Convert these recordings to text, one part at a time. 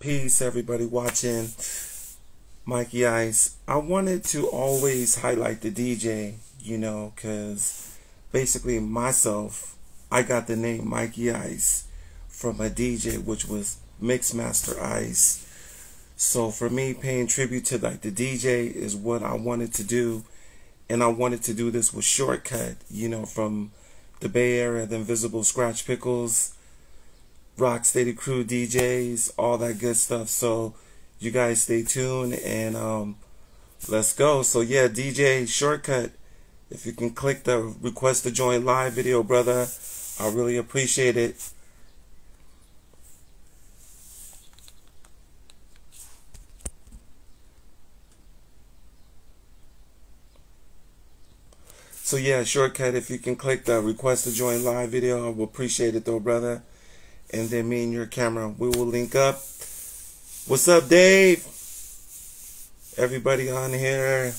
Peace, everybody watching Mikeyice. I wanted to always highlight the DJ, because basically myself, I got the name Mikeyice from a DJ, which was Mixmaster Ice. So for me, paying tribute to like the DJ is what I wanted to do, and I wanted to do this with Shortkut, from the Bay Area, the Invisible Scratch Pickles, Rocksteady Crew DJs, all that good stuff. So you guys stay tuned and let's go. So yeah, DJ Shortkut, if you can click the request to join live video, brother, I really appreciate it. So yeah, Shortkut, if you can click the request to join live video, I will appreciate it though, brother. And then me and your camera, we will link up. What's up, Dave? Everybody on here.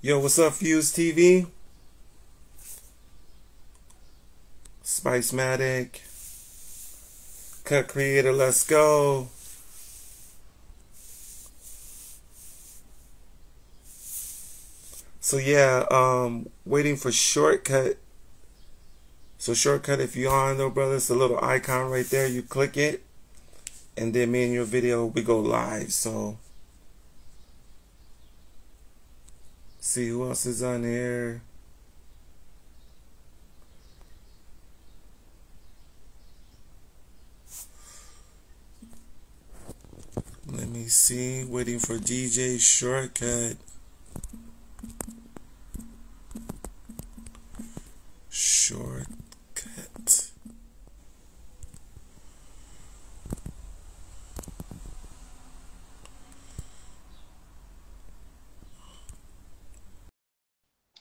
Yo, what's up, Fuse TV? Spicematic. Cut Creator, let's go. So yeah, waiting for Shortkut. So Shortkut, if you're on though, brother, it's a little icon right there. You click it, and then me and your video, we go live. So see who else is on here. Let me see. Waiting for DJ Shortkut. Shortkut.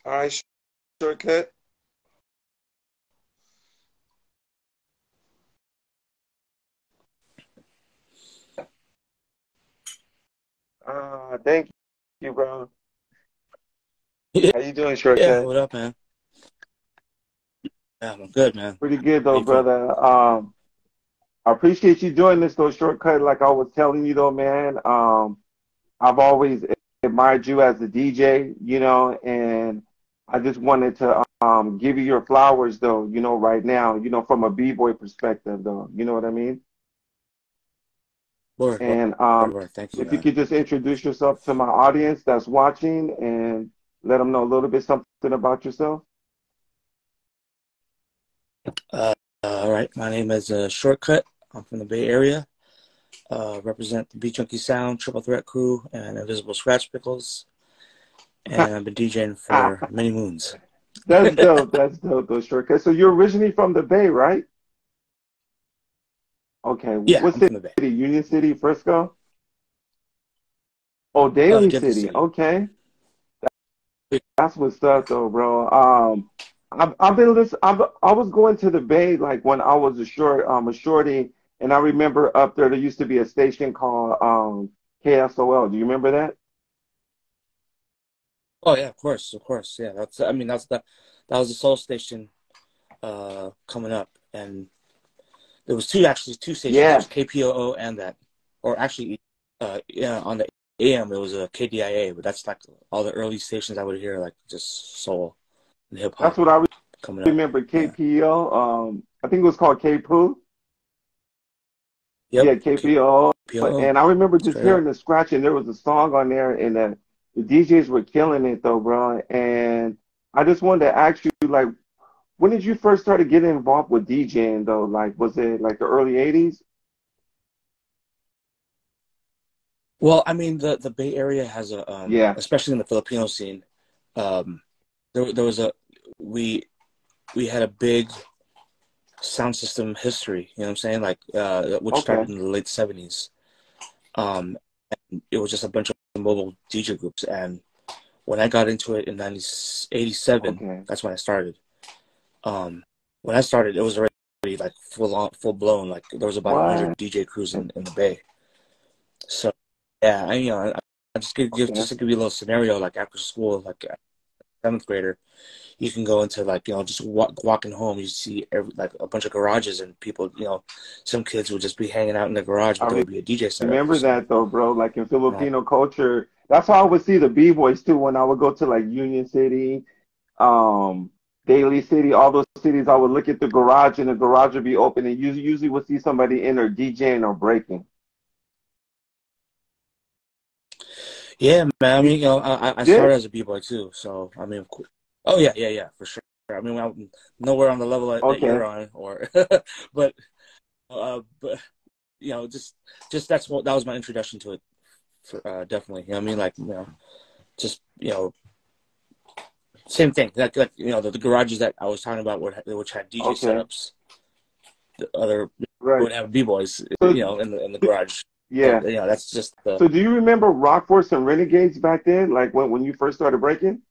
All right, Shortkut. Thank you, bro. How you doing, Shortkut? Yeah, what up, man? Yeah, I'm good, man. Pretty good, though, brother. I appreciate you doing this, though, Shortkut. Like I was telling you, though, man, I've always admired you as a DJ, and I just wanted to give you your flowers, though, right now, from a B-boy perspective, though. You know what I mean? Word, And word. Thank you, if you man. could just introduce yourself to my audience that's watching and let them know a little bit something about yourself. All right, my name is Shortkut. I'm from the Bay Area. Represent the Beat Junkie Sound, Triple Threat Crew, and Invisible Scratch Pickles. And I've been DJing for many moons. That's dope. That's dope, though, Shortkut. So you're originally from the Bay, right? Okay. Yeah, What I'm from the Bay. city? Union City, Frisco? Oh, Daly Gibson City. City. Okay. That's what's up, though, bro. I've been listening. I was going to the Bay like when I was a shorty, and I remember up there used to be a station called KSOL. Do you remember that? Oh yeah, of course. Yeah, that was the Soul Station coming up, and there was two stations. There Yeah. was KPOO and that, or actually, yeah, on the AM it was a KDIA, but that's like all the early stations I would hear, like just soul and hip That's hop what I coming up. remember. Yeah. KPO. I think it was called KPOO. Yep. Yeah, KPO. KPOO. And I remember just Straight up. hearing the scratch, and there was a song on there, and the DJs were killing it, though, bro. And I just wanted to ask you, like, when did you first started getting involved with DJing, though? Like, was it like the early 80s? Well, I mean, the Bay Area has a Yeah. especially in the Filipino scene, um, there was a we we had a big sound system history. You know what I'm saying? Like which Okay. started in the late '70s. Um, and it was just a bunch of mobile DJ groups, and when I got into it in '87, Okay. that's when I started. When I started, it was already like full blown. Like there was about 100 What? DJ crews in the Bay. So yeah, I just give Okay. just to give you a little scenario. Like after school, like seventh grader, you can go into like, just walking home, you see like a bunch of garages and people, some kids would just be hanging out in the garage, but there I would be a DJ set up. remember So, that though, bro. Like in uh, Filipino culture, that's how I would see the b-boys too. When I would go to like Union City, um, Daly City, all those cities, I would look at the garage and the garage would be open, and you usually would see somebody in there DJing or breaking. yeah, man. I You mean, I did? started as a b-boy too. So, I mean, oh yeah, yeah, yeah, for sure. I mean, I'm nowhere on the level that you're Okay. on, or, but just that was my introduction to it. For, definitely, you know what I mean? Like, just same thing. Like the garages that I was talking about, which had DJ Okay. setups. The other Right. would have b-boys, So in the garage. So yeah. that's just the. So do you remember Rock Force and Renegades back then? Like when you first started breaking?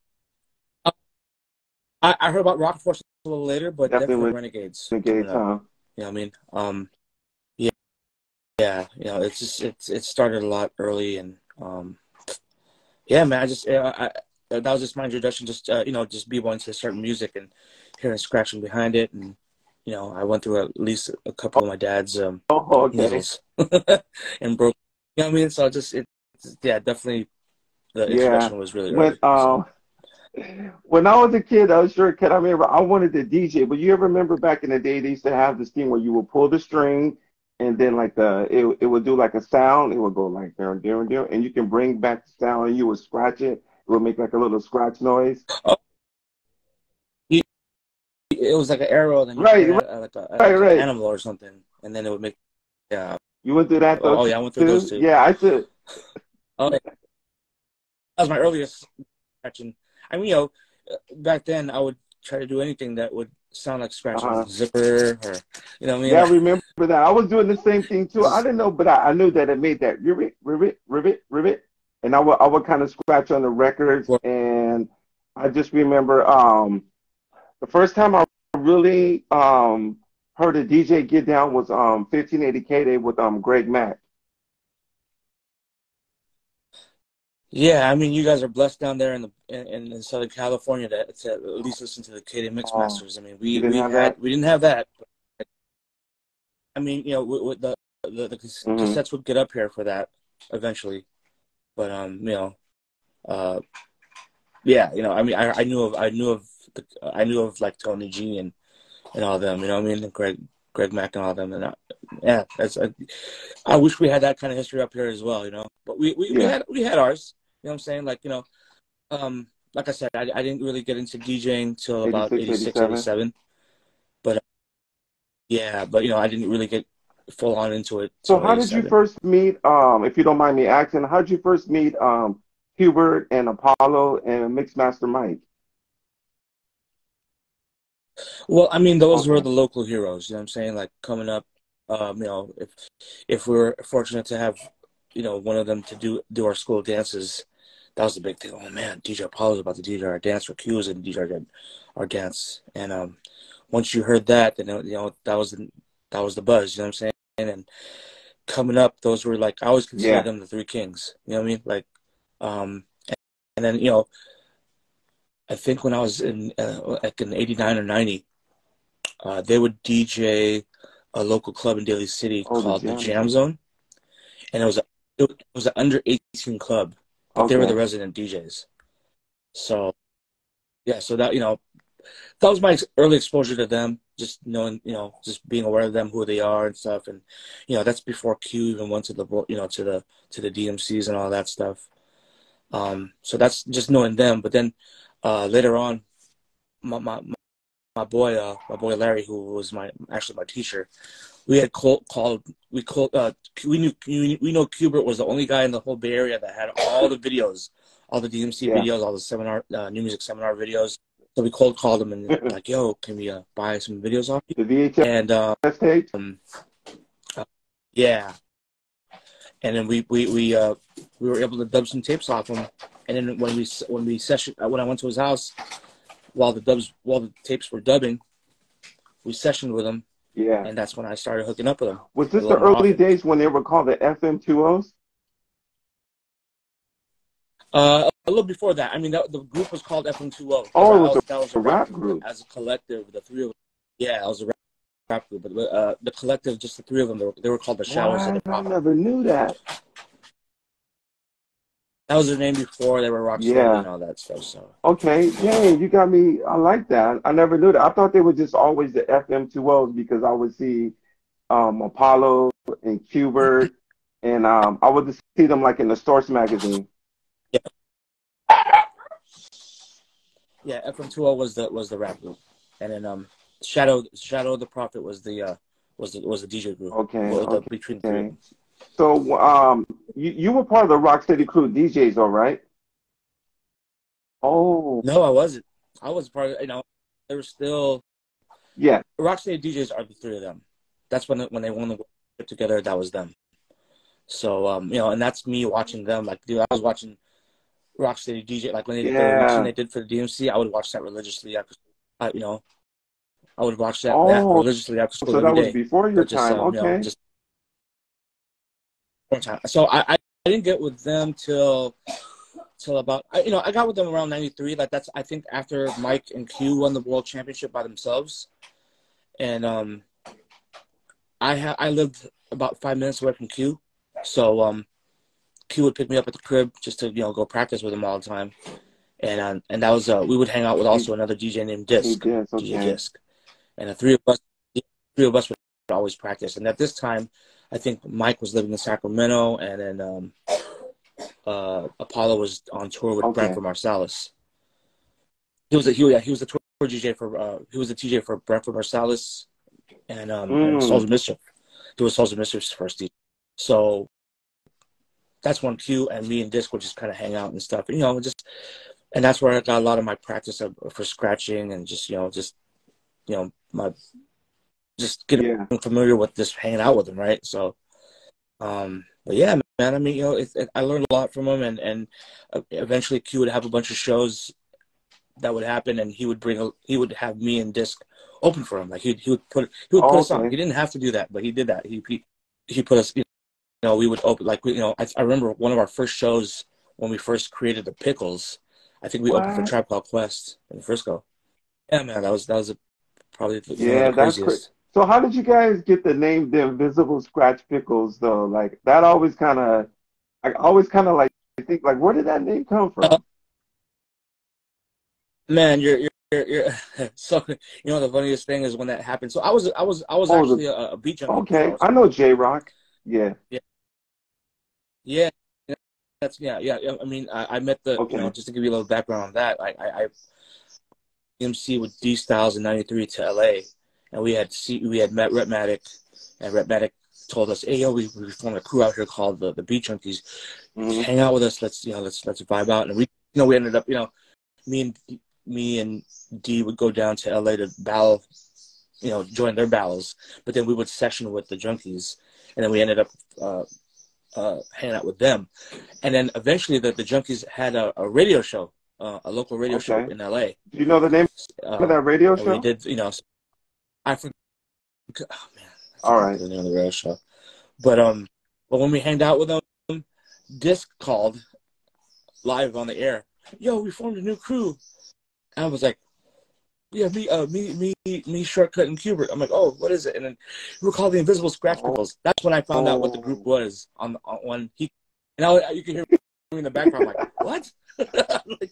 I heard about Rocket Force a little later, but definitely Definitely Renegades coming Renegades, up. huh? You know what I mean? Yeah, yeah. It's just it started a lot early, and yeah, man. I just that was just my introduction. Just just b-boying to certain music and hearing scratching behind it, and I went through at least a couple of my dad's Oh, okay. needles and broke. You know what I mean? So yeah, definitely the Yeah. introduction was really When early. So. when I was a kid, I was sure kid. I remember I wanted to DJ, but you ever remember back in the day they used to have this thing where you would pull the string and then like it would do like a sound. It would go like there, and you can bring back the sound and you would scratch it. It would make like a little scratch noise. Oh, it was like an arrow, and then you Right, point right, at like an right. animal or something, and then it would make. Yeah. You went through that though Oh yeah, I went through those too. two. Yeah, I took. Oh, yeah. That was my earliest scratching. I mean, back then I would try to do anything that would sound like scratching Uh-huh. zipper, or what I mean, Yeah, I like remember that. I was doing the same thing too. I just. didn't know, but I knew that it made that rivet, rivet, rivet, rivet. And I would kind of scratch on the records. Well, And I just remember the first time I really heard a DJ get down was 1580 K-Day with Greg Mack. yeah, I mean, you guys are blessed down there in Southern California to at least listen to the K Mix Oh, Masters. I mean, you didn't have that? we didn't have that. I mean, with the Hmm. cassettes would get up here for that eventually, but uh, yeah, I mean, I knew of like Tony G and all them, you know what I mean, and Greg Mack and all them, and yeah, I wish we had that kind of history up here as well, but Yeah, we had ours, you know what I'm saying, like like I said, I didn't really get into DJing till about 86, 86, 87. 87, but yeah, but I didn't really get full on into it So till how did you 87. first meet, if you don't mind me asking, how did you first meet Hubert and Apollo and Mixmaster Mike? Well, I mean, those were Okay. the local heroes, you know what I'm saying? Like coming up, if we were fortunate to have, one of them to do our school dances, that was the big thing. Oh man, DJ Apollo's about to DJ our dance, or Q was going to DJ our dance. And once you heard that, then that was the buzz, you know what I'm saying? And coming up, those were like, I always consider Yeah. them the three kings, you know what I mean? Like, um, and then I think when I was in like in '89 or '90. They would DJ a local club in Daly City Oh, the called the Jam Jam Zone. Zone, and it was an under 18 club, but they were the Okay. resident DJs. So yeah, so that was my early exposure to them. Just knowing, just being aware of them, who they are and stuff, and that's before Q even went to the to the DMCs and all that stuff. So that's just knowing them. But then later on, my my my boy Larry, who was actually my teacher, we had we knew we know Kubert was the only guy in the whole Bay Area that had all the videos, all the DMC Yeah. videos, all the seminar new music seminar videos. So we cold called him and like, yo, can we buy some videos off you? The VHS And tapes. uh, yeah, and then we were able to dub some tapes off him. And then when we session when I went to his house while the tapes were dubbing, we sessioned with him, Yeah. and that's when I started hooking up with him Was a this the little more early often. days when they were called the FM20s? A little before that. I mean, the group was called FM20. Oh, it was That was a a rap rap group. But group. as a collective, the three of them, yeah, it was a rap group. But the collective, just the three of them, they were called the Shadows of the What? I Prophet. never knew that. That was their name before they were Rocksteady Yeah. and all that stuff. So Okay. Dang, you got me. I like that. I never knew that. I thought they were just always the FM20s because I would see Apollo and Qbert, and I would just see them like in the Source magazine. yeah, yeah, FM20 was the rap group, and then Shadow of the Prophet was the DJ group. Okay. Well, between the three of Okay. them. So you were part of the Rocksteady crew DJs, all right? Oh, No, I wasn't. I was part of. They were still yeah. Rocksteady DJs are the three of them. That's when they won the world together. That was them. So and that's me watching them. Like, dude, I was watching Rocksteady DJ. Like when the routine Yeah. they did for the DMC, I would watch that religiously after. I would watch that Oh, religiously after school so every that was day. before your But just time. Okay. just one time. So I didn't get with them till about I got with them around '93. Like that's I think after Mike and Q won the world championship by themselves, and I lived about 5 minutes away from Q, so Q would pick me up at the crib just to go practice with him all the time, and that was we would hang out with He also another DJ named he did. DJ Okay. Disc, and the three of us would always practice. And at this time, I think Mike was living in Sacramento, and then Apollo was on tour with Okay. Branford Marsalis. He was the tour DJ for he was the TJ for Branford Marsalis and Souls Mm. of Mischief. He was Souls of Mischief's first DJ. So that's when Q and me and Disc would just kind of hang out and stuff. And that's where I got a lot of my practice for scratching and my just getting Yeah. familiar with just hanging out with him, right? So, but yeah, man. I mean, I learned a lot from him, and eventually Q would have a bunch of shows that would happen, and he would have me and Disc open for him. Like he would put Oh, us on. okay. He didn't have to do that, but he did that. He put us. We would open like I remember one of our first shows when we first created the Pickles. I think we opened for What? Tribe Called Quest in Frisco. Yeah, man, that was probably one of the Yeah, that's crazy. craziest. So how did you guys get the name the Invisible Scratch Pickles though? Like that always kind of I always kind of like think like where did that name come Uh, from? Man, you're so the funniest thing is when that happened. So I was Oh, actually a beat junkie before I okay. was I know J-Rock. Yeah. yeah yeah that's yeah. I mean I met Okay. just to give you a little background on that. I MC with D Styles in '93 to LA, and we had met Rep and Rep told us, hey yo, we formed a crew out here called the Beat Junkies. Just Hmm. hang out with us. Let's vibe out. And we ended up me and me and D would go down to LA to battle, join their battles. But then we would session with the Junkies, and then we ended up hanging out with them. And then eventually the Junkies had a radio show, a local radio show Okay. in LA, Do you know the name of that radio and we show? did I forgot. Oh man, I All forgot right. the name of the radio show. But when we hanged out with them, Disc called live on the air. Yo, we formed a new crew. And I was like, yeah, me, Shortcut and Qbert. I'm like, oh, what is it? And then we were called the Invisible Scratch Oh, Pickles. That's when I found out what the group oh, was on when he and you can hear me in the background like, what? Like,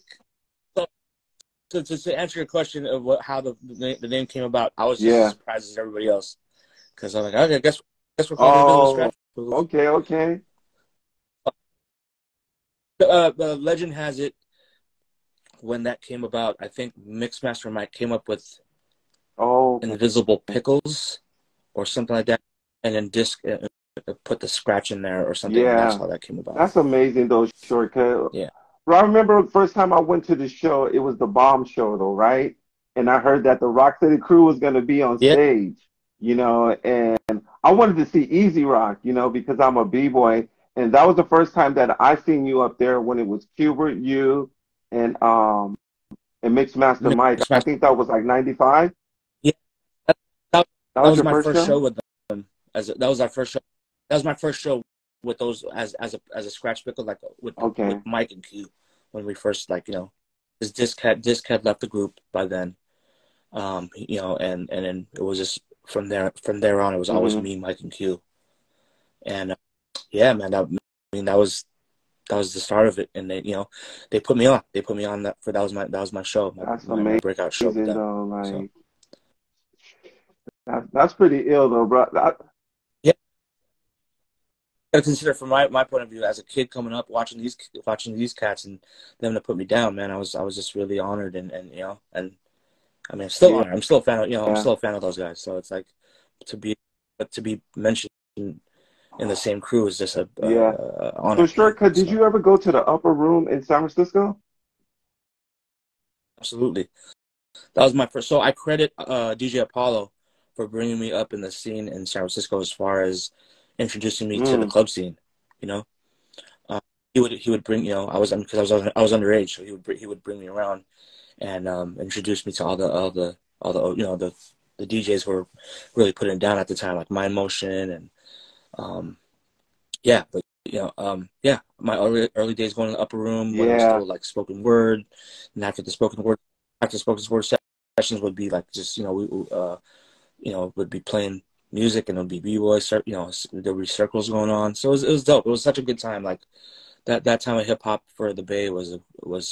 to answer your question of how the name came about, I was just as yeah. surprised as everybody else because I'm like, okay, guess we're called the Invisible Oh, Scratch Pickles. okay, okay. The legend has it when that came about. I think Mixmaster Mike came up with Oh, okay. Invisible Pickles or something like that, and then Disc put the scratch in there or something, and that's Yeah. how that came about. That's amazing though, Shortcut. Yeah. But I remember the first time I went to the show, it was the Bomb Show though, right? And I heard that the Rock City Crew was gonna be on Yeah. stage, and I wanted to see Easy Rock, because I'm a B-boy. And that was the first time that I seen you up there when it was Qbert, you, and Mixmaster Mike. I Mixmaster. think that was like 95. Yeah. That, that, That that was was your my first first show? show with them. That was our first show. That was my first show with those as a scratch pickle, like with Okay. Mike and Q. when we first, like, his disc had left the group by then. And then it was just from there on, it was always me, Mike, and Q. And yeah, man, that was the start of it. And they put me on. They put me on that was my show, my breakout show with them. Though, like, that's pretty ill though, bro. Yeah. I consider, from my point of view, as a kid coming up, watching these cats and them to put me down, man, I was just really honored, and I mean, I'm still honored. I'm still a fan of I'm still a fan of those guys. So it's like to be mentioned in the same crew is just honor. So Shortcut, did you ever go to the Upper Room in San Francisco? Absolutely. That was my first. So I credit DJ Apollo for bringing me up in the scene in San Francisco, as far as introducing me to the club scene. He would bring, because I was underage, so he would bring me around and introduce me to all the the DJs who were really putting it down at the time, like Mind Motion and my early days going to the Upper Room when it was still like spoken word, and after spoken word sessions would be like just would be playing music, and it would be b-boys, there would be circles going on. So it was dope. It was such a good time. Like that time of hip hop for the Bay was.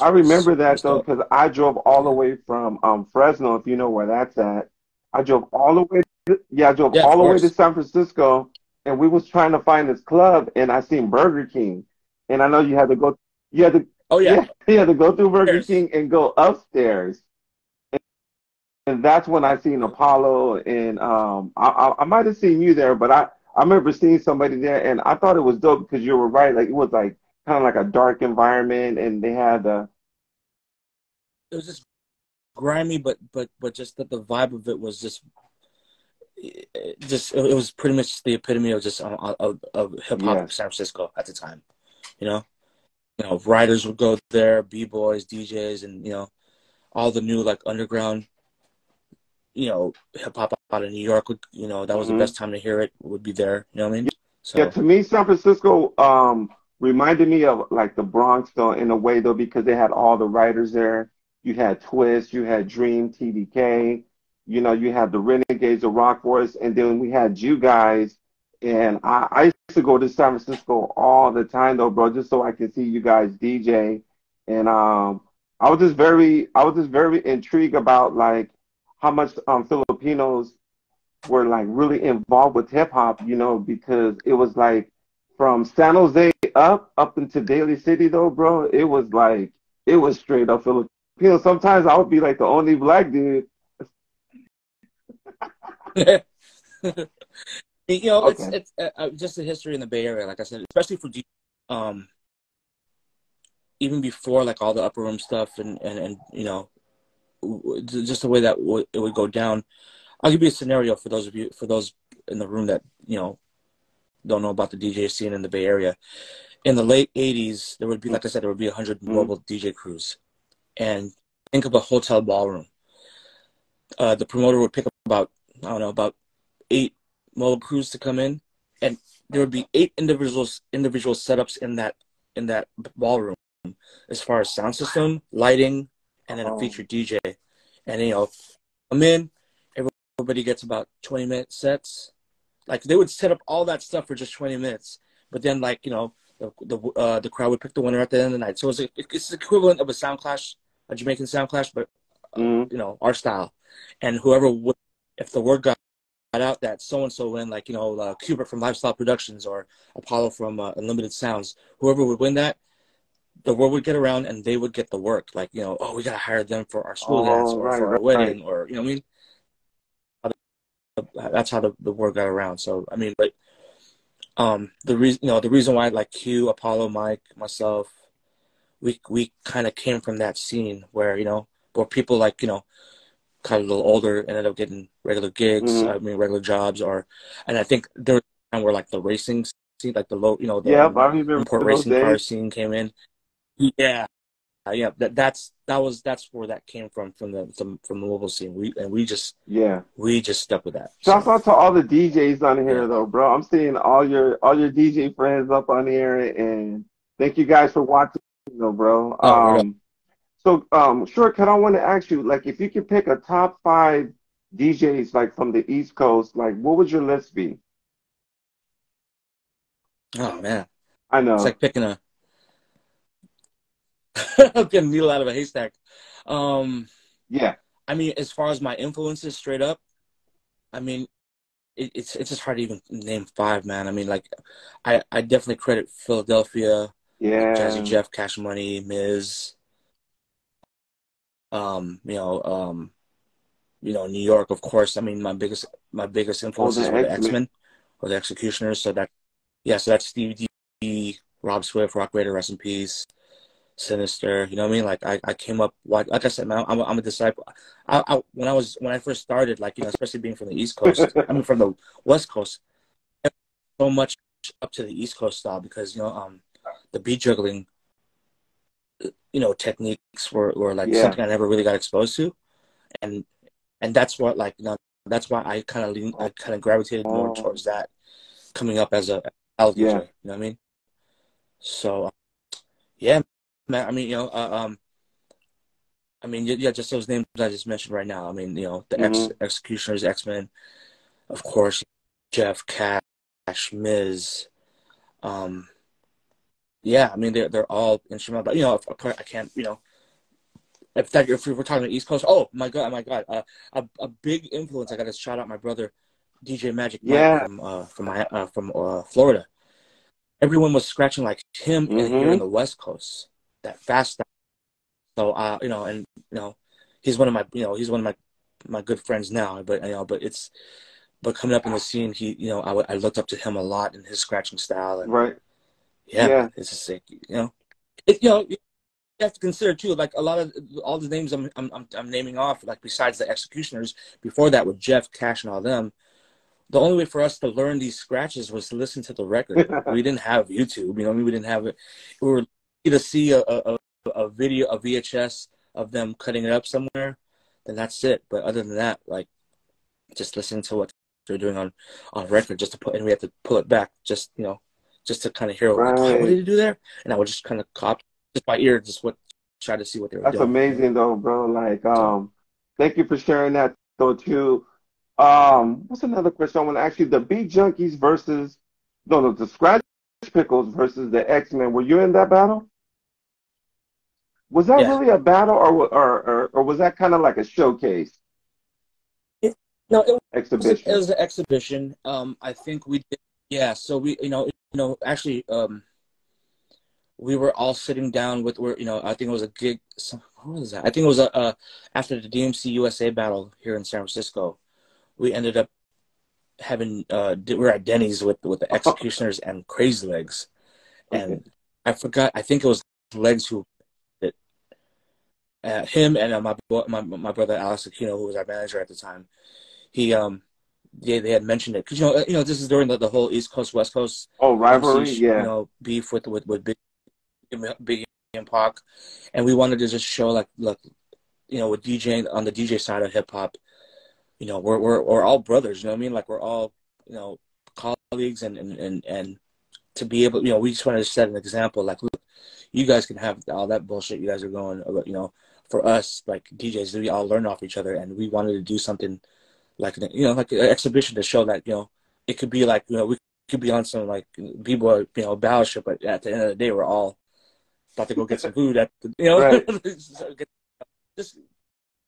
I remember that though, because I drove all the way from Fresno, if you know where that's at. I drove all the way. All the way to San Francisco, and we was trying to find this club, and I seen Burger King, and I know you had to go. You had to. Oh yeah. You had to go through Burger King and go upstairs. And that's when I seen Apollo, and I might have seen you there, but I remember seeing somebody there, and I thought it was dope because you were right. Like, it was like kind of like a dark environment, and they had it was just grimy, but just that the vibe of it was just it was pretty much the epitome of just of hip hop in San Francisco at the time. Writers would go there, b-boys, DJs, and all the new like underground hip hop out of New York would, that was the best time to hear it, would be there. You know what I mean? So yeah, to me, San Francisco reminded me of like the Bronx though, in a way though, because they had all the writers there. You had Twist, you had Dream, TDK, you had the Renegades of Rock Forest, and then we had you guys. And I used to go to San Francisco all the time though, bro, just so I could see you guys DJ. And I was just very intrigued about like how much Filipinos were like really involved with hip hop, because it was like from San Jose up into Daly City though, bro. It was straight up Filipino. Sometimes I would be like the only black dude. It's just the history in the Bay Area, like I said, especially for even before like all the Upper Room stuff and just the way that it would go down. I'll give you a scenario for those in the room that don't know about the DJ scene in the Bay Area. In the late '80s, there would be, like I said, there would be 100 mobile DJ crews, and think of a hotel ballroom. The promoter would pick up about 8 mobile crews to come in, and there would be 8 individual setups in that ballroom, as far as sound system, lighting, and then a featured DJ. And come in, everybody gets about 20-minute sets. Like, they would set up all that stuff for just 20 minutes, but then the crowd would pick the winner at the end of the night. So it's the equivalent of a sound clash, a Jamaican sound clash, but our style. And whoever would, if the word got out that so-and-so win, like, Cuba from Lifestyle Productions or Apollo from Unlimited Sounds, whoever would win that, the word would get around and they would get the work. Like, we got to hire them for our school dance or for our wedding or, you know what I mean? That's how the word got around. So, I mean, but the reason why, like, Q, Apollo, Mike, myself, we kind of came from that scene where, where people like, kind of a little older ended up getting regular gigs, regular jobs, and I think there was a time where like the racing scene, like the low, the import racing car scene came in. Yeah. That's where that came from the mobile scene. We just stuck with that. Shout out to all the DJs on here though, bro. I'm seeing all your DJ friends up on here, and thank you guys for watching. No, bro. Oh, word up. Shortcut, I want to ask you, like, if you could pick a top five DJs, like, from the East Coast, like, what would your list be? Oh man, I it's know. like picking a getting a needle out of a haystack. Um, Yeah. I mean, as far as my influences, straight up, I mean, it's just hard to even name five, man. I mean, like, I definitely credit Philadelphia, like Jazzy Yeah. Jeff, Cash Money, Miz, um, you know, um, New York, of course. I mean, my biggest Oh, the influences were the X-Men. X-Men or the Executioners. So that, yeah, so that's Stevie D, Rob Swift, Rock Raider, rest in peace, Sinister. You know what I mean? Like I came up, like I said, man, I'm a disciple. When I first started, like, especially being from the East Coast, I mean from the West Coast, so much up to the East Coast style because the beat juggling, techniques were like Yeah. something I never really got exposed to, and that's what, like, that's why I kind of gravitated more Oh, towards that coming up as a L DJ. yeah. You know what I mean? So yeah, man. I mean, yeah, just those names I just mentioned right now. I mean, the Hmm. Executioners, X-Men, of course, Jeff, Cash, Miz. Um, yeah, I mean, they're all instrumental. But of course, I can't. If we were talking about East Coast, oh my God, a big influence. I got to shout out my brother, DJ Magic Mike Yeah. from Florida. Everyone was scratching like him here in Hmm. the West Coast. That fast stuff. So and he's one of my good friends now. But coming up in the scene, I looked up to him a lot in his scratching style, and Right. yeah, man, Yeah. it's just like, you have to consider too, like a lot of all the names I'm naming off, like besides the Executioners, before that with Jeff, Cash, and all them. The only way for us to learn these scratches was to listen to the record. We didn't have YouTube, we didn't have it. We were lucky to see a video, a VHS of them cutting it up somewhere, then that's it. But other than that, like, just listening to what they're doing on record, just to put, and we have to pull it back, just to kind of hear, like, oh, what Right. did he do there? And I would just kind of copy just by ear, just try to see what they were That's doing. amazing though, bro. Like, So thank you for sharing that though too. What's another question I want to ask you? The Beat Junkies versus, no, the Scratch Pickles versus the X-Men. Were you in that battle? Was that yeah. really a battle, or was that kind of like a showcase No, it exhibition? was an exhibition. I think we did. Yeah, so we, actually, we were all sitting down with where, I think it was a gig. What was that? I think it was after the DMC USA battle here in San Francisco. We ended up having we were at Denny's with the Executioners and Crazy Legs, Okay. and I forgot. I think it was Legs who did him and my brother Alex Aquino, who was our manager at the time. He they had mentioned it because this is during the whole East Coast West Coast Oh, MC rivalry? Yeah. beef with Big and Pac, and we wanted to just show, like, look, with DJing on the DJ side of hip hop, we're all brothers. You know what I mean? Like, we're all, you know colleagues, and to be able, we just wanted to set an example. Like, look, you guys can have all that bullshit you guys are going, for us, like DJs, we all learn off each other, and we wanted to do something like like an exhibition to show that it could be like, we could be on some, like, b-boy, battleship, but at the end of the day, we're all about to go get some food at the, Right. so just,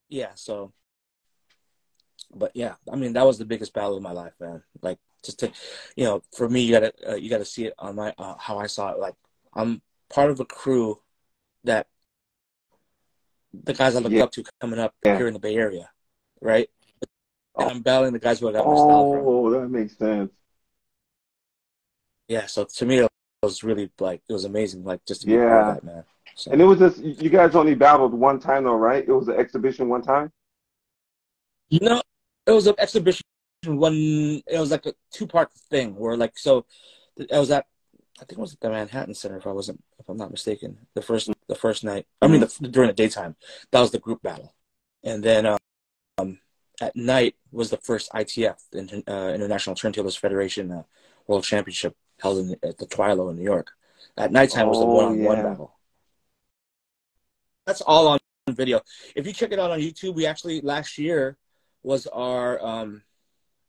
yeah. So, but yeah, I mean, that was the biggest battle of my life, man. Like, just to, for me, you gotta see it on my how I saw it. Like, I'm part of a crew that the guys I look Yeah. up to coming up here in the Bay Area, right? And Oh, I'm battling the guys who I got my style from. oh, that makes sense. Yeah, so to me, it was really, like, it was amazing, like, just to be a part of Yeah. that, man. And it So, was just, you guys only battled one time though, right? It was an exhibition one time? it was an exhibition. It was like a two-part thing where, like, so it was at, I think it was at the Manhattan Center, if I'm not mistaken. The first night, I mean, Mm-hmm. during the daytime, that was the group battle, and then at night was the first ITF, International Turntablist Federation World Championship, held at the Twilo in New York. At nighttime was the Oh, one-on-one yeah. battle. that's all on video. If you check it out on YouTube, we actually last year was our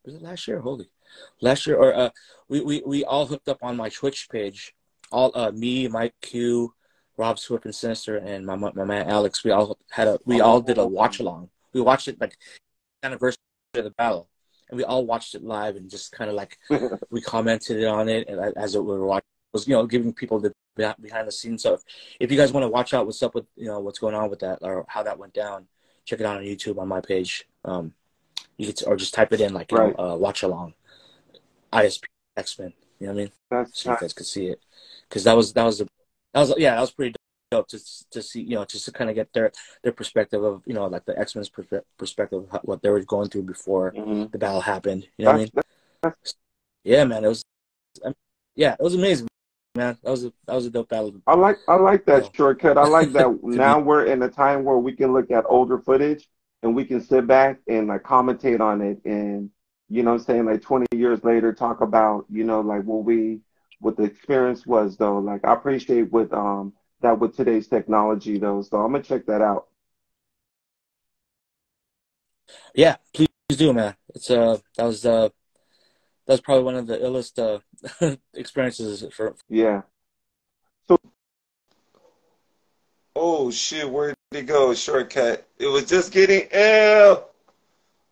was it last year? Holy, last year or we all hooked up on my Twitch page. All me, Mike Q, Rob Swift and Sinister, and my man Alex. We all did a watch along. We watched it like anniversary of the battle, and we all watched it live and just kind of like we commented on it and as it we were watching. It was giving people the behind the scenes. So if you guys want to watch out what's up with what's going on with that or how that went down, check it out on YouTube on my page. You could, or just type it in like watch along ISP X-Men. You know what I mean? So you guys could see it, because that was pretty dope to see, just to kind of get their perspective of like the X-Men's perspective of what they were going through before the battle happened. You know what I mean? Yeah, man, it was amazing, man. That was a dope battle. I like that shortcut. I like that. Now we're in a time where we can look at older footage and we can sit back and like commentate on it, and what I'm saying, like 20 years later, talk about like what the experience was though. Like I appreciate with today's technology though. So I'm gonna check that out. Yeah, please do, man. It's that was probably one of the illest experiences for. Yeah. So. Oh shit, where'd he go? Shortcut. It was just getting ill.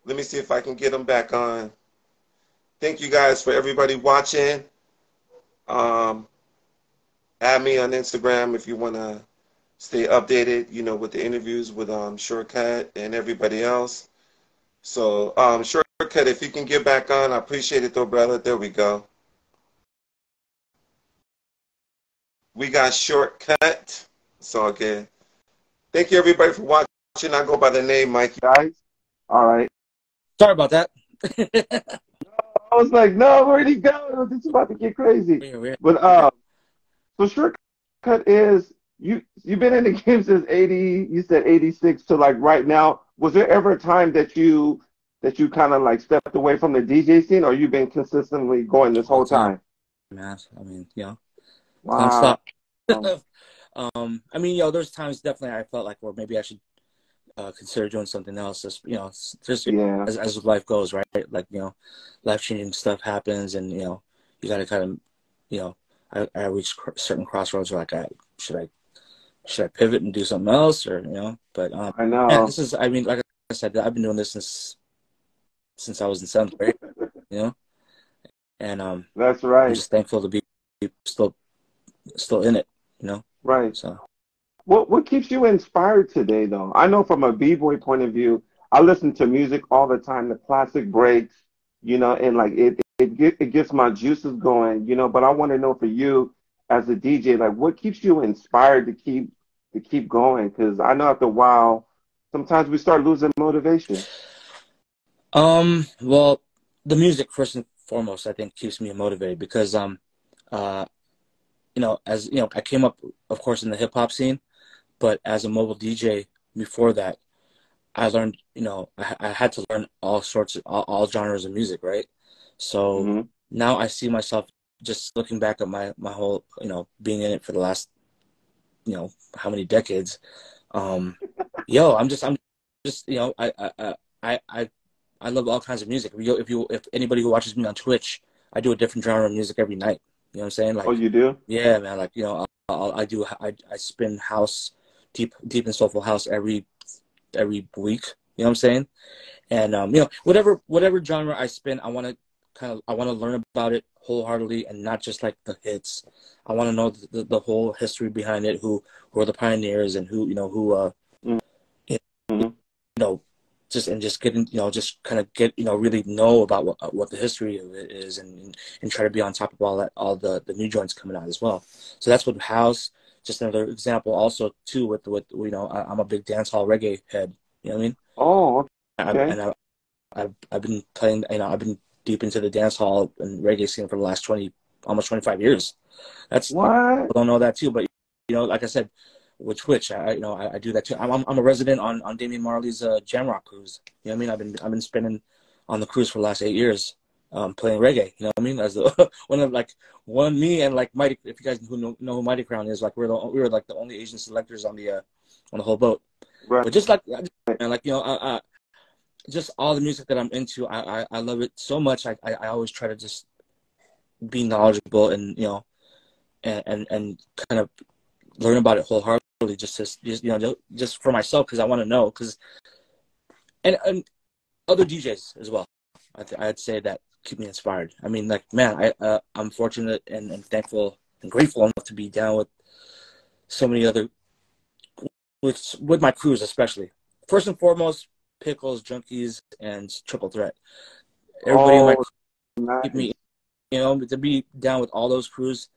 Let me see if I can get him back on. Thank you guys for everybody watching. Add me on Instagram if you want to stay updated, with the interviews with Shortcut and everybody else. So, Shortcut, if you can get back on, I appreciate it though, brother. There we go. We got Shortcut. It's all good. Thank you, everybody, for watching. I go by the name Mikeyice. All right. Sorry about that. I was like, no, where'd he go? This is about to get crazy. Weird. But so Shortcut is you've been in the game since 80. You said 86 to like right now. Was there ever a time that you kind of like stepped away from the DJ scene, or you've been consistently going this whole time? Man, I mean, wow. Nonstop. I mean, there's times definitely I felt like, well, maybe I should consider doing something else. Just as life goes, right? Like life-changing stuff happens, and you got to kind of I reached certain crossroads where like should I pivot and do something else, or but I know. man, this is, I mean, like I said, I've been doing this since I was in 7th grade, and that's right. I'm just thankful to be still in it, Right. So what keeps you inspired today, though? I know from a b-boy point of view, I listen to music all the time, the classic breaks, and like it gets my juices going, but I want to know for you as a DJ, like what keeps you inspired to keep going? Because I know after a while, sometimes we start losing motivation. Well, the music first and foremost, I think keeps me motivated because I came up, of course, in the hip hop scene, but as a mobile DJ before that, I learned, I had to learn all genres of music, right? So now I see myself just looking back at my whole, being in it for the last, how many decades. I'm just, I love all kinds of music. If anybody who watches me on Twitch, I do a different genre of music every night. You know what I'm saying? Like, oh, you do? Yeah, man. Like, I spin house, deep and soulful house every week. You know what I'm saying? And whatever genre I spin, I want to learn about it wholeheartedly and not just like the hits. I want to know the whole history behind it, who are the pioneers and who just getting, just kind of get, really know about what the history of it is and try to be on top of all the new joints coming out as well. So that's with house. Just another example also too with I'm a big dance hall reggae head. You know what I mean? Oh, okay. I've been playing, I've been deep into the dance hall and reggae scene for the last almost 25 years. That's what? I don't know that too, but like I said, with Twitch, I do that too. I'm a resident on Damian Marley's Jamrock cruise. You know what I mean? I've been spinning on the cruise for the last 8 years, playing reggae. You know what I mean? As me and like Mighty. If you guys who know who Mighty Crown is, like we were like the only Asian selectors on the on the whole boat. Right. But just like, and like, you know, just all the music that I'm into, I love it so much. I always try to just be knowledgeable and, you know, and kind of learn about it wholeheartedly, just you know, just for myself, because I want to know, because and other DJs as well. I'd say that keep me inspired. I mean, like, man, I'm fortunate and thankful and grateful enough to be down with so many other, with my crews, especially. First and foremost, Pickles, Junkies, and Triple Threat. Everybody in my Oh, crew keep nice. me, you know, to be down with all those crews,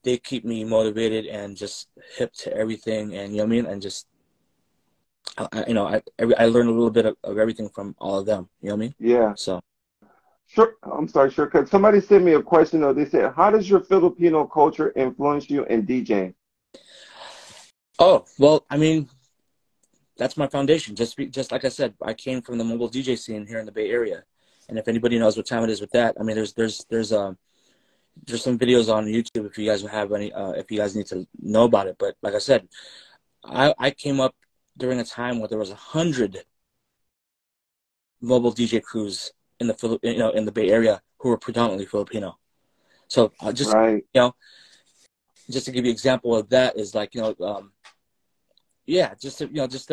they keep me motivated and just hip to everything, and you know what I mean, and just you know, I learn a little bit of everything from all of them. You know what I mean? Yeah. So, Sure. I'm sorry, Shortcut. Somebody sent me a question though. They said, "How does your Filipino culture influence you in DJing?" oh well, I mean, that's my foundation. Just like I said, I came from the mobile DJ scene here in the Bay Area, and if anybody knows what time it is with that, I mean, there's some videos on YouTube if you guys have any, if you guys need to know about it. But like I said, I came up during a time where there was 100 mobile DJ crews in the you know, in the Bay Area who were predominantly Filipino. So just, Right. you know, just to give you an example of that is like, you know, yeah, just to, you know, just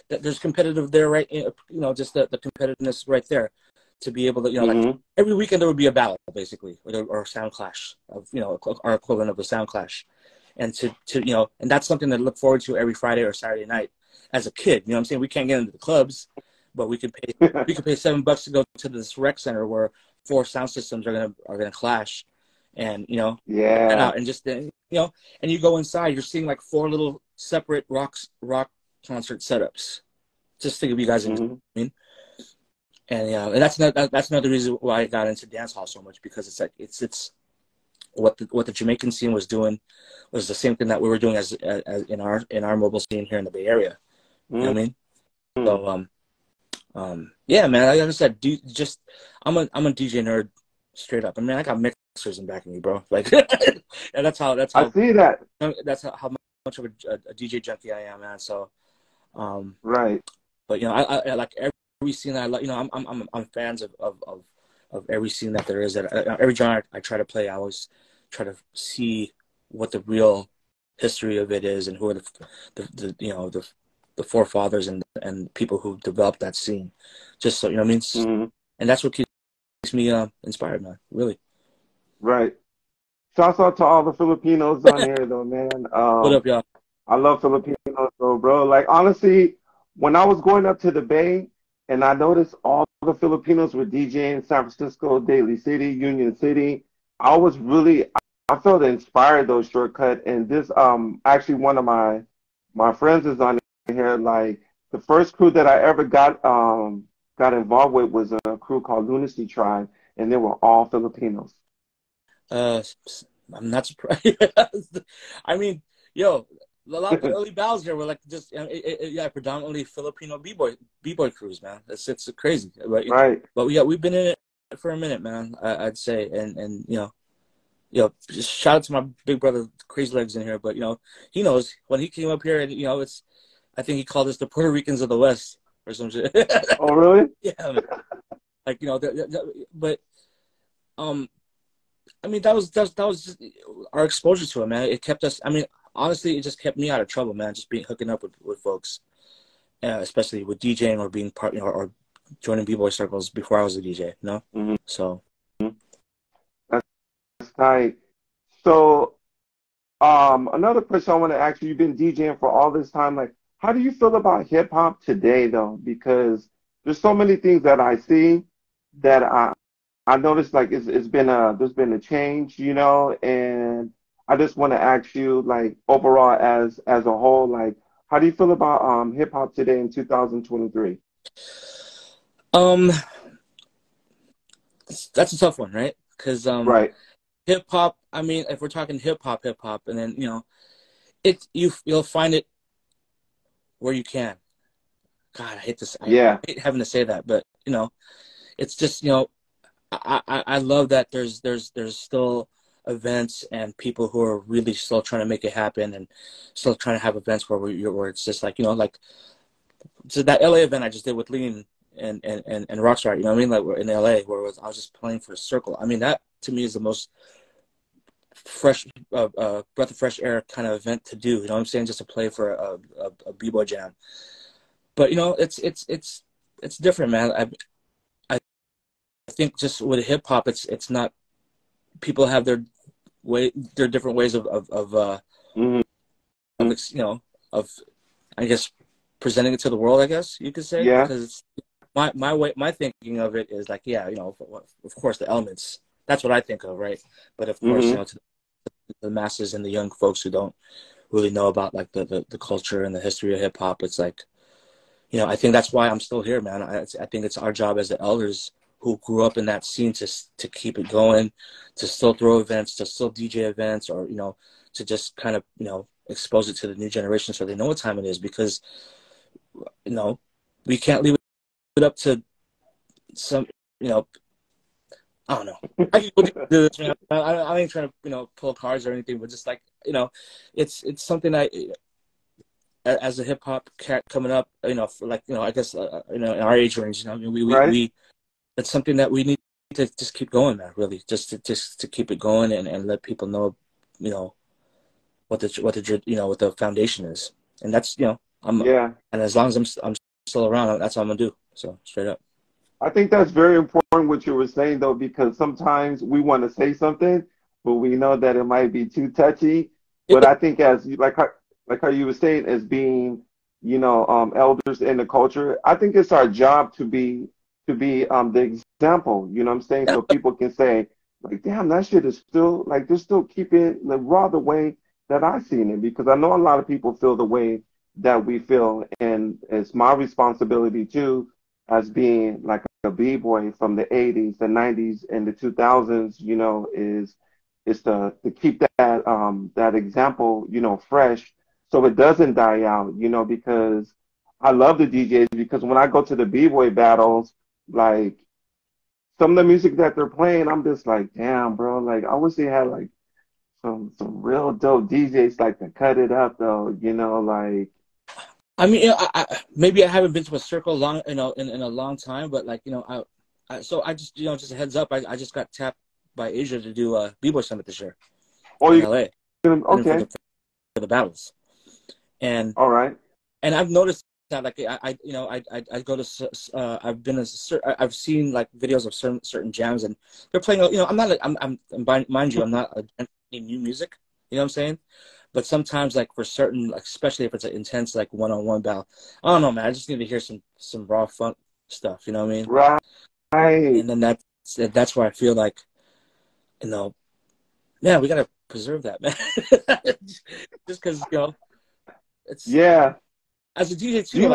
there's competitive there, right? You know, just the competitiveness right there to be able to, you know, like Mm-hmm. every weekend there would be a battle basically, or a sound clash of, you know, our equivalent of a sound clash, and to you know, and that's something to look forward to every Friday or Saturday night as a kid. You know what I'm saying? We can't get into the clubs, but we could pay $7 to go to this rec center where 4 sound systems are gonna clash, and you know, check that Yeah. out, and just you know, and you go inside, you're seeing like 4 little separate rock concert setups. Just to give you guys an Mm-hmm. I mean, and yeah, and that's another reason why I got into dance hall so much, because it's like it's what the Jamaican scene was doing was the same thing that we were doing as in our mobile scene here in the Bay Area. You know what I mean? Mm-hmm. So yeah, man. Like I said, just I'm a DJ nerd straight up. I mean, I got mixers in back of me, bro. Like, and I see that. that's how much of a DJ junkie I am, man. So, um, Right. but you know, I like every scene that I like. You know, I'm fans of every scene that there is. That every genre I try to play, I always try to see what the real history of it is, and who are the you know, the forefathers and people who developed that scene. Just so you know what I mean. Mm-hmm. And that's what keeps me inspired, man. Really. Right. Shouts out to all the Filipinos on here though, man. What up, y'all? I love Filipinos though, bro. Like honestly, when I was going up to the Bay and I noticed all the Filipinos were DJing San Francisco, Daly City, Union City, I was really I felt inspired though, Shortcut. And this actually one of my friends is on here. Like the first crew that I ever got involved with was a crew called Lunacy Tribe, and they were all Filipinos. Uh, I'm not surprised. I mean, yo, a lot of the early battles here were like just yeah, predominantly Filipino b-boy crews, man. It's crazy, Right. but we've been in it for a minute, man. I'd say, and you know, just shout out to my big brother Crazy Legs in here, but you know, he knows when he came up here, and you know, I think he called us the Puerto Ricans of the West or some shit. Oh, really? Yeah, man. Like, you know, but um. I mean, that was just our exposure to it, man. It kept us. I mean, honestly, it just kept me out of trouble, man. Just being hooking up with folks, especially with DJing or being part, you know, or joining b-boy circles before I was a DJ. You know, Mm-hmm. so That's tight. So, another question I want to ask you, you've been DJing for all this time. Like, how do you feel about hip hop today, though? Because there's so many things that I see that I noticed like it's been there's been a change, you know, and I just want to ask you like overall as a whole, like how do you feel about hip hop today in 2023? um, that's a tough one, right? Because Right. hip hop. I mean, if we're talking hip hop, and then you know, you'll find it where you can. God, I hate this. I Yeah. hate having to say that, but you know, it's just, you know, I love that there's still events and people who are really still trying to make it happen and still trying to have events where it's just like, like, so that LA event I just did with Lean and Rockstar, you know what I mean? Like, we're in LA where I was just playing for a circle. I mean, that to me is the most fresh breath of fresh air kind of event to do, you know what I'm saying? Just to play for a b-boy jam. But it's different, man. I think just with hip hop, it's not, people have their different ways of of I guess presenting it to the world, I guess you could say. Yeah. Because my thinking of it is like, yeah, of course the elements, that's what I think of, right? But of course, to the masses and the young folks who don't really know about like the culture and the history of hip hop, it's like, I think that's why I'm still here, man. I think it's our job as the elders who grew up in that scene to keep it going, to still throw events, to still DJ events, or, to just kind of, expose it to the new generation so they know what time it is, because, we can't leave it up to some, I don't know. I can do this, man. I ain't trying to, pull cards or anything, but just like, it's something as a hip hop cat coming up, for like, I guess, in our age range, we it's something that we need to just keep going, man. Really, just to keep it going and let people know, what the foundation is, and that's and as long as I'm still around, that's all I'm gonna do. So straight up. I think that's very important what you were saying though, because sometimes we want to say something, but we know that it might be too touchy. But I think as like how you were saying, as being elders in the culture, I think it's our job to be the example. You know what I'm saying? So people can say like, damn, that shit is still like, they're still keeping the raw the way that I seen it, because I know a lot of people feel the way that we feel, and it's my responsibility too, as being like a b-boy from the 80s, the 90s, and the 2000s, is to keep that example, fresh, so it doesn't die out, because I love the DJs, because when I go to the b-boy battles, like some of the music that they're playing, I'm just like, damn, bro, like I wish they had like some real dope DJs like to cut it up though, like. I mean, maybe I haven't been to a circle long, in a long time, but like, so I just, just a heads up, I just got tapped by Asia to do a B-Boy Summit this year in LA. Okay. For the battles. And all right. And I've noticed that, like, I go to, I've seen like videos of certain jams, and they're playing, I'm not, mind you, I'm not against new music, you know what I'm saying? But sometimes, like, for certain, like, especially if it's an intense, like, one-on-one battle, I don't know, man. I just need to hear some raw funk stuff. You know what I mean? Right. And then that's where I feel like, man, we gotta preserve that, man. Just because, it's as a DJ too.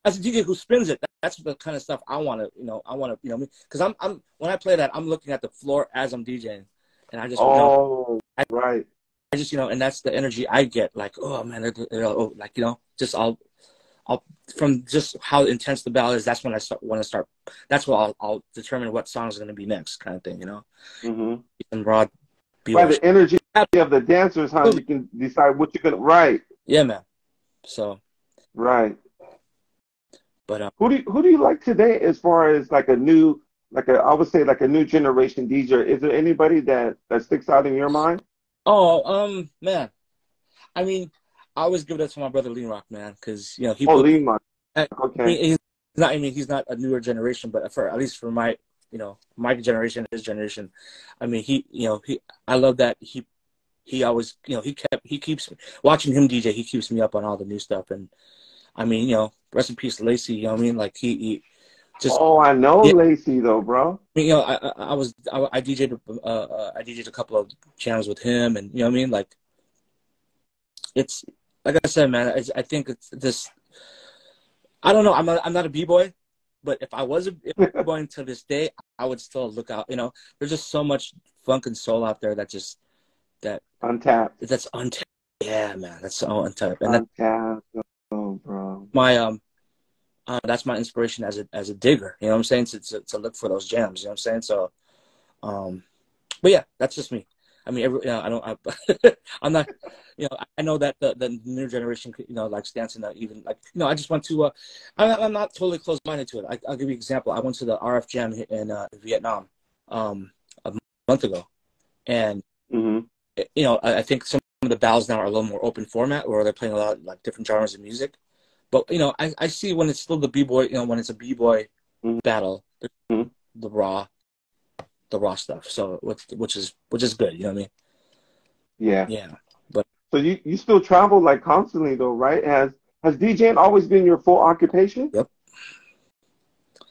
As a DJ who spins it, that's the kind of stuff I want to, because I'm when I play that, I'm looking at the floor as I'm DJing, and I just right. I just, and that's the energy I get. Like, oh man, like, just I'll from just how intense the battle is. That's when I want to start. That's what I'll determine what song is going to be next, kind of thing, Mm-hmm. And broad. By the energy of the dancers, how you can decide what you're gonna. Right. Yeah, man. So. Right. But who do you like today, as far as like I would say like a new generation DJ? Is there anybody that sticks out in your mind? Oh, man. I mean, I always give it to my brother Lean Rock, man, because he. Lean Rock. Okay. He's not a newer generation, but at least for my, my generation, his generation. I mean, I love that he always, he keeps watching him DJ. He keeps me up on all the new stuff, and I mean, rest in peace, Lacey. You know what I mean? Like he just. Oh, I know Lacey though, bro. I mean, I DJ'd a couple of channels with him, and you know what I mean. Like, it's like I said, man. I think it's this. I don't know. I'm not a b-boy, but if I was a b-boy to this day, I would still look out. There's just so much funk and soul out there that untapped. That's untapped. Yeah, man. That's so untapped. And untapped. Oh, bro. That's my inspiration as a digger. You know what I'm saying? To look for those gems. You know what I'm saying? So, but yeah, that's just me. I mean, I don't, I'm not, I know that the new generation, likes dancing. That even like, I just went to, I'm not totally closed-minded to it. I'll give you an example. I went to the RF Jam in Vietnam, a month ago, and Mm-hmm. I think some of the battles now are a little more open format, where they're playing a lot of, like, different genres of music. But I see when it's still the b-boy, when it's a b-boy battle, Mm-hmm. the raw stuff. So which is good. You know what I mean? Yeah. Yeah. But So you still travel like constantly though, right? Has DJing always been your full occupation? yep.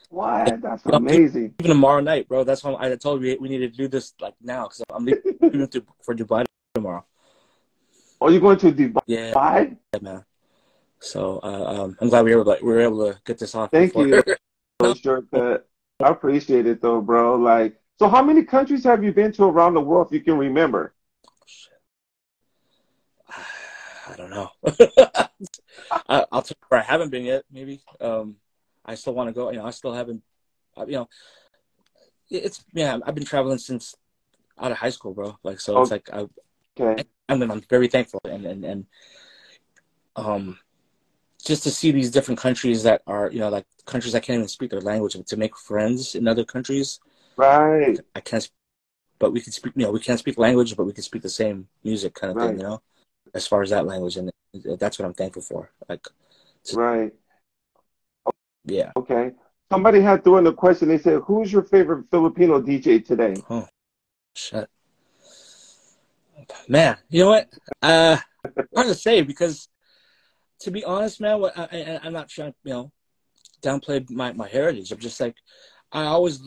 What? That's You know, even amazing. tomorrow night, bro. That's why I told you we needed to do this like now, because I'm leaving for Dubai tomorrow. Are you going to Yeah, Dubai? man. So I'm glad we were able to get this off Thank before. you, No, Shortcut. I appreciate it though, bro. Like, so how many countries have you been to around the world if you can remember? I don't know. I'll tell you where I haven't been yet. Maybe. I still want to go. I still haven't. It's I've been traveling since out of high school, bro. Like, so it's like Okay. I'm very thankful, and um just to see these different countries that are, like countries I can't even speak their language, to make friends in other countries. Right. I can't, but we can speak. We can't speak language, but we can speak the same music, kind of thing. Right. As far as that language, and that's what I'm thankful for. Like, Right. yeah. Okay. Somebody had thrown in a question. They said, "Who's your favorite Filipino DJ today?" Oh shit, man. You know what? Hard to say, because, to be honest, man, I'm not trying to, downplay my heritage. I'm just like, I always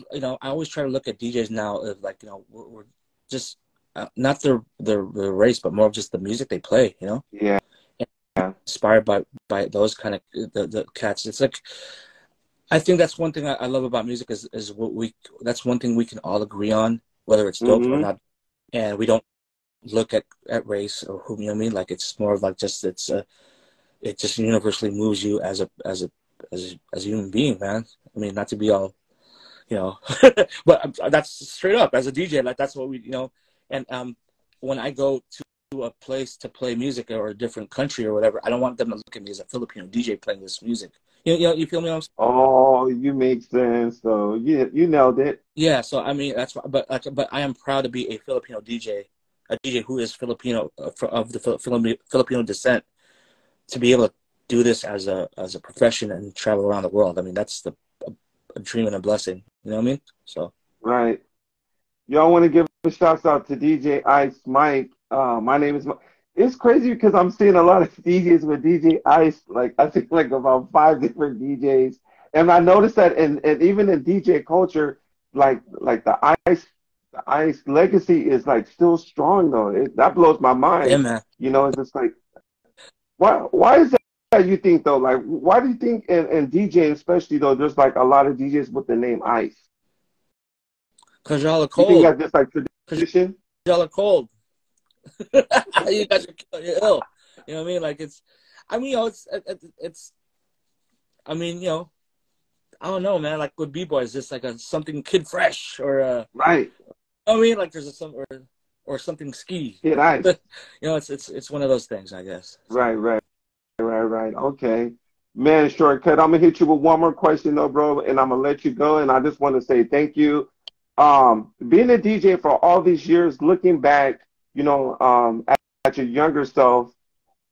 try to look at DJs now of, like, we're just not their race, but more of just the music they play. Yeah. And inspired by those kind of the cats. It's like, I think that's one thing I love about music is that's one thing we can all agree on, whether it's dope or Mm-hmm. not, and we don't look at race or who, you know what I mean? Like, it's more of like just it just universally moves you as a human being, man. I mean, not to be all, but that's straight up as a DJ. Like, that's what we, and when I go to a place to play music, or a different country or whatever, I don't want them to look at me as a Filipino DJ playing this music. You feel me? What I'm saying? Oh, you make sense. So you nailed it. Yeah. So I mean, that's why, but I am proud to be a Filipino DJ, a DJ who is Filipino, of the Filipino descent, to be able to do this as a profession and travel around the world. I mean, that's a dream and a blessing. You know what I mean? So Right. Y'all want to give a shout out to DJ Ice Mike. My name is. It's crazy because I'm seeing a lot of DJs with DJ Ice. Like, I think like about 5 different DJs, and I noticed that, and even in DJ culture, like the Ice legacy is like still strong though. That blows my yeah, mind. man. It's just like, why is that, you think though? Like, why do you think in DJing especially though, there's like a lot of DJs with the name Ice? Cause y'all are You think cold. that's just like Cause tradition? y'all are cold. You guys you're ill. You know what I mean? Like, it's. I mean, it's. I mean, I don't know, man. Like, with b-boys, it's like something Kid Fresh, or Right. I mean, like, there's some, or something ski. Hit Ice. It's one of those things, I guess. Right, right. Okay. Man, Shortcut, I'm gonna hit you with one more question though, bro, and I'm gonna let you go. And I just want to say thank you. Being a DJ for all these years, looking back, at your younger self,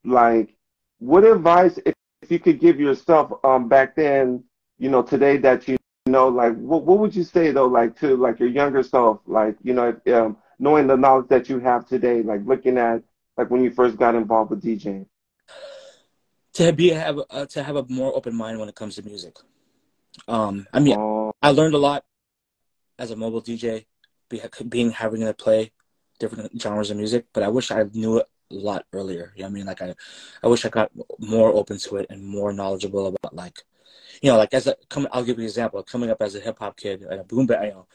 like, what advice, if you could give yourself back then, today, that like, what would you say though, like, to like your younger self, like, knowing the knowledge that you have today, like looking at like when you first got involved with DJing? To have a more open mind when it comes to music. I mean, Oh, I learned a lot as a mobile DJ, having to play different genres of music, but I wish I knew it a lot earlier. You know what I mean? Like, I wish I got more open to it and more knowledgeable about, like, like, I'll give you an example. Coming up as a hip hop kid and a boom bap, a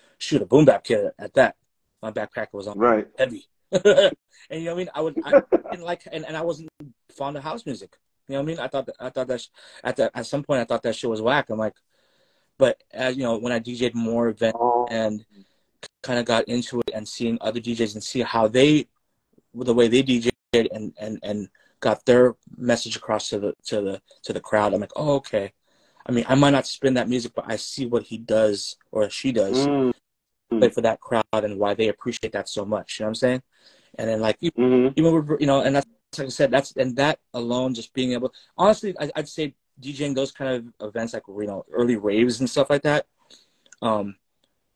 boom bap kid at that. My backpack was on right. heavy, and you know what I mean. I didn't like, and I wasn't fond of house music. You know what I mean? I thought that at some point I thought that shit was whack. I'm like, but as when I DJ'd more events Oh, and kind of got into it and seeing other DJs and see how the way they DJed and got their message across to the crowd. I'm like, oh, okay. I mean, I might not spin that music, but I see what he does or she does play for that crowd and why they appreciate that so much. You know what I'm saying? And then like, and that's, like I said, that alone, just being able, honestly, I'd say DJing those kind of events, like, early raves and stuff like that,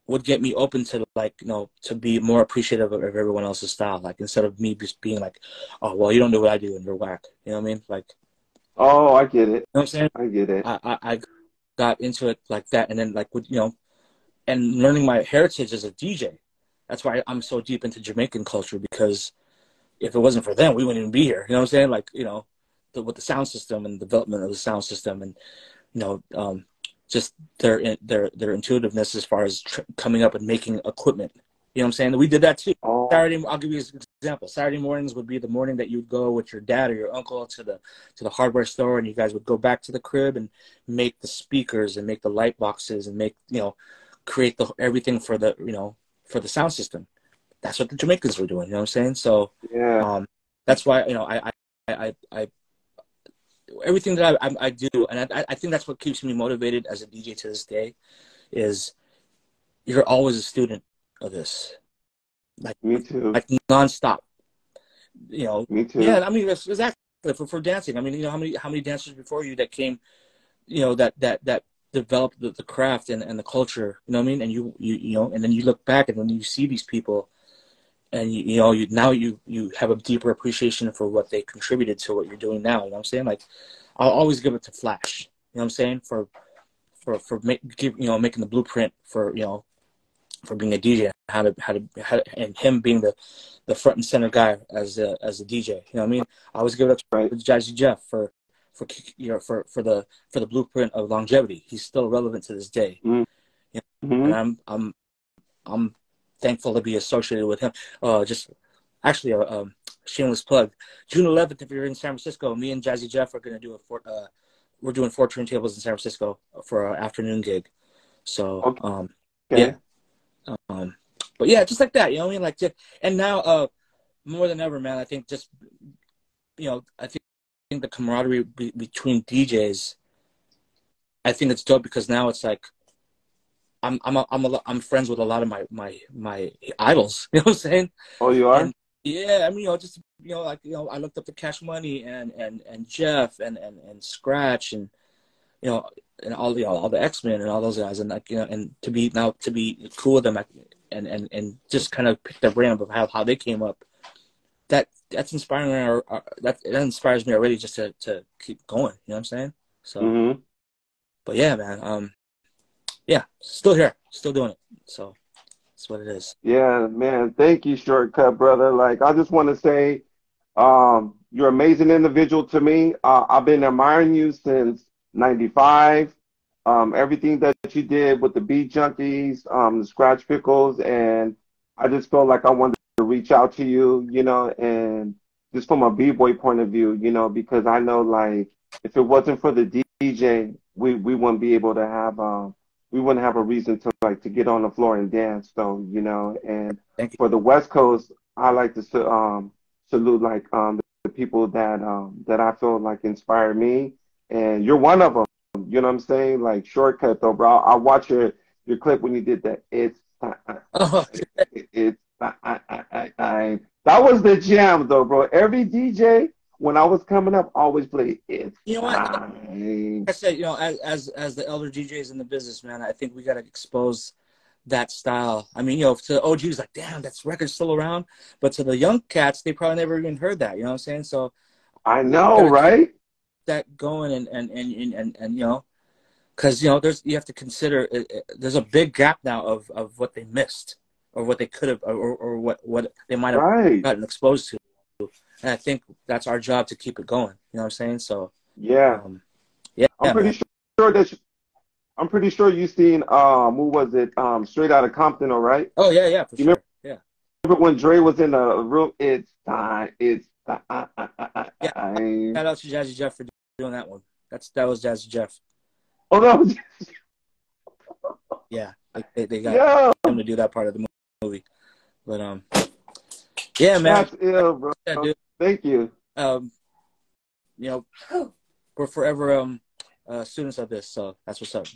would get me open to, like, to be more appreciative of everyone else's style. Like, instead of me just being like, oh, well, you don't do what I do and you're whack. You know what I mean? Like, oh, I get it. You know what I'm saying? I get it. I got into it like that. And then, like, with, and learning my heritage as a DJ. That's why I'm so deep into Jamaican culture, because if it wasn't for them, we wouldn't even be here. You know what I'm saying? Like, with the sound system and development of the sound system, and just their intuitiveness as far as coming up and making equipment. You know what I'm saying? We did that too. Oh. I'll give you an example. Saturday mornings would be the morning that you'd go with your dad or your uncle to the hardware store, and you guys would go back to the crib and make the speakers and make the light boxes and make, create everything for the sound system. That's what the Jamaicans were doing. You know what I'm saying? So yeah, that's why, I everything that I do, and I think that's what keeps me motivated as a DJ to this day, is you're always a student of this. Like, me too. Like nonstop. Me too. Yeah, I mean, that's exactly for dancing. I mean, how many dancers before you that came, that developed the craft and the culture. You know what I mean? And you and then you look back and then you see these people, and you have a deeper appreciation for what they contributed to what you're doing now. You know what I'm saying? Like, I'll always give it to Flash. You know what I'm saying? For making the blueprint for being a DJ, how to and him being the front and center guy as a DJ. You know what I mean? I always give it up to Jazzy Jeff for the blueprint of longevity. He's still relevant to this day. And I'm thankful to be associated with him. Just actually a shameless plug. June 11th, if you're in San Francisco, me and Jazzy Jeff are going to do we're doing 4 turntables in San Francisco for our afternoon gig. So, yeah. But yeah, just like that, you know what I mean? Like, and now, more than ever, man, I think just, I think the camaraderie between DJs, I think it's dope, because now it's like, I'm friends with a lot of my idols. You know what I'm saying? Oh, you are? And, yeah, I mean, I looked up to Cash Money and Jeff and Scratch and and all the X-Men and all those guys, and like, and to be cool with them, and just kind of pick their brain up of how they came up. That's inspiring. That inspires me already just to keep going. You know what I'm saying? So, but yeah, man. Yeah, still here, still doing it. So that's what it is. Yeah, man. Thank you, Shortcut, brother. Like, I just want to say, you're an amazing individual to me. I've been admiring you since '95. Everything that you did with the Beat Junkies, the Scratch Pickles, and I just felt like I wanted to reach out to you, and just from a B-boy point of view, because I know, like, if it wasn't for the DJ, we wouldn't be able to have we wouldn't have a reason to get on the floor and dance. So, and for the West Coast, I like to salute like the people that I feel like inspire me, and you're one of them. You know what I'm saying? Like, Shortcut though, bro. I watch your clip when you did that. That was the jam though, bro. Every DJ when I was coming up always played it. You know what? Like I said, as the elder DJs in the business, man, I think we got to expose that style. I mean, to the OGs, like, damn, that's record still around. But to the young cats, they probably never even heard that. You know what I'm saying? So I know, right? That going and because you have to consider there's a big gap now of what they missed or what they could have or what they might have gotten exposed to. And I think that's our job to keep it going. You know what I'm saying? So yeah, I'm pretty sure you seen who was it? Straight Outta Compton, all right? Oh yeah, for sure. Yeah. Remember when Dre was in the room? It's time. It's time. Yeah. Shout out to Jazzy Jeff for doing that one. That was Jazzy Jeff. Oh no. Yeah, they got him to do that part of the movie. movie. But yeah, man. That's ill, bro. Yeah, dude. Thank you. You know, we're forever students of this, so that's what's up.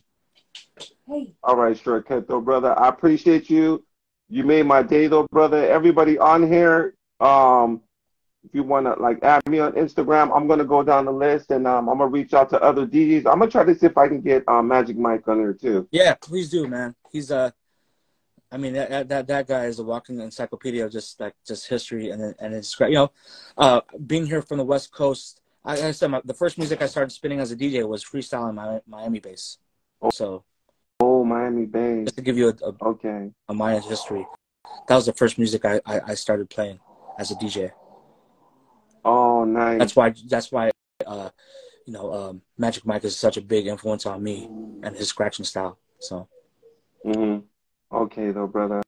All right, Shortcut though, brother. I appreciate you. You made my day though, brother. Everybody on here, if you wanna like add me on Instagram, I'm gonna go down the list and I'm gonna reach out to other DJs. I'm gonna try to see if I can get Magic Mike on there too. Yeah, please do, man. He's I mean that guy is a walking encyclopedia of just history and it's great. You know, being here from the West Coast, I said the first music I started spinning as a DJ was freestyle in Miami bass. So. Oh, Miami bass. Just to give you a Mayan history, that was the first music I started playing as a DJ. Oh, nice. That's why you know, Magic Mike is such a big influence on me and his scratching style. So. Okay, though, brother.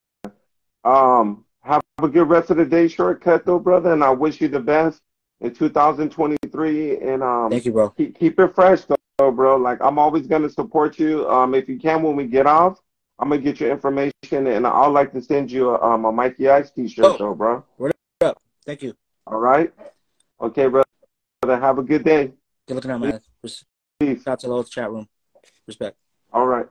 Have a good rest of the day, Shortcut, though, brother, and I wish you the best in 2023. And thank you, bro. Keep it fresh, though, bro. Like I'm always gonna support you. If you can, when we get off, I'm gonna get your information, and I'd like to send you a Mikeyice T-shirt, though, bro. Word up. Thank you. All right. Okay, brother. Have a good day. Good looking out, man. Peace. Shout out to the whole chat room. Respect. All right.